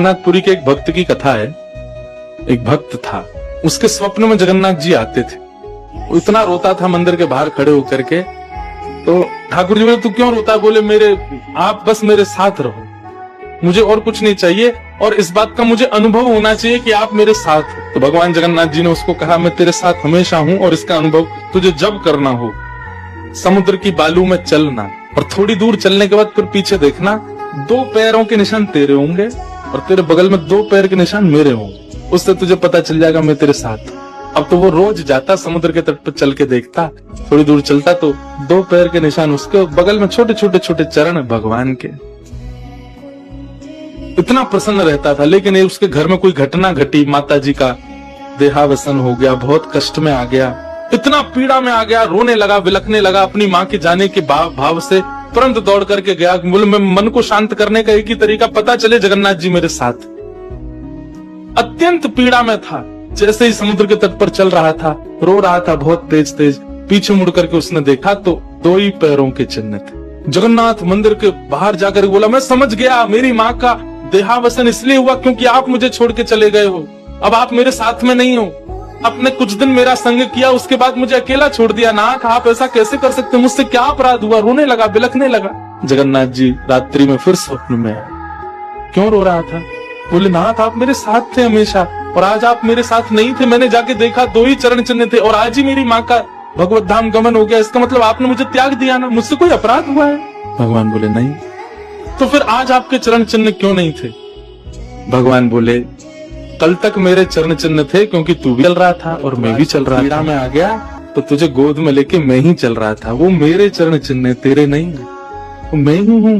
जगन्नाथपुरी के एक भक्त की कथा है। एक भक्त था, उसके स्वप्न में जगन्नाथ जी आते थे। वो इतना रोता था मंदिर के बाहर खड़े होकर के। तो ठाकुर जी बोले, तू क्यों रोता? बोले, आप बस मेरे साथ रहो, मुझे और कुछ नहीं चाहिए, और इस बात का मुझे अनुभव होना चाहिए कि आप मेरे साथ हो। तो भगवान जगन्नाथ जी ने उसको कहा, मैं तेरे साथ हमेशा हूं, और इसका अनुभव तुझे जब करना हो समुद्र की बालू में चलना, और थोड़ी दूर चलने के बाद फिर पीछे देखना, 2 पैरों के निशान तेरे होंगे और तेरे बगल में 2 पैर के निशान मेरे होंगे। उससे तुझे पता चल जाएगा मैं तेरे साथ हूं। अब तो वो रोज जाता, समुद्र के तट पर चल के देखता, थोड़ी दूर चलता तो 2 पैर के निशान उसके, बगल में छोटे छोटे छोटे चरण भगवान के। इतना प्रसन्न रहता था। लेकिन उसके घर में कोई घटना घटी, माता जी का देहावसान हो गया, बहुत कष्ट में आ गया, इतना पीड़ा में आ गया, रोने लगा, बिलखने लगा अपनी माँ के जाने के भाव से। तुरंत दौड़ करके गया, बोले, मैं मन को शांत करने का एक ही तरीका, पता चले जगन्नाथ जी मेरे साथ। अत्यंत पीड़ा में था। जैसे ही समुद्र के तट पर चल रहा था, रो रहा था बहुत तेज तेज। पीछे मुड़ करके उसने देखा तो 2 ही पैरों के चिन्ह थे। जगन्नाथ मंदिर के बाहर जाकर बोला, मैं समझ गया, मेरी माँ का देहावसान इसलिए हुआ क्योंकि आप मुझे छोड़ के चले गए हो। अब आप मेरे साथ में नहीं हो। आपने कुछ दिन मेरा संग किया, उसके बाद मुझे अकेला छोड़ दिया। नाथ, आप ऐसा कैसे कर सकते? मुझसे क्या अपराध हुआ? रोने लगा, बिलखने लगा। जगन्नाथ जी रात्रि में फिर स्वप्न में आए। क्यों रो रहा था? बोले, नाथ, आप मेरे साथ थे हमेशा, और आज आप मेरे साथ नहीं थे। मैंने जाके देखा 2 ही चरण चिन्ह थे, और आज ही मेरी माँ का भगवत धाम गमन हो गया। इसका मतलब आपने मुझे त्याग दिया ना? मुझसे कोई अपराध हुआ है? भगवान बोले, नहीं। तो फिर आज आपके चरण चिन्ह क्यों नहीं थे? भगवान बोले, कल तक मेरे चरण चिन्ह थे क्योंकि तू भी चल रहा था और मैं भी चल रहा था। पीड़ा में आ गया तो तुझे गोद में लेके मैं ही चल रहा था। वो मेरे चरण चिन्ह, तेरे नहीं। मैं ही हूँ।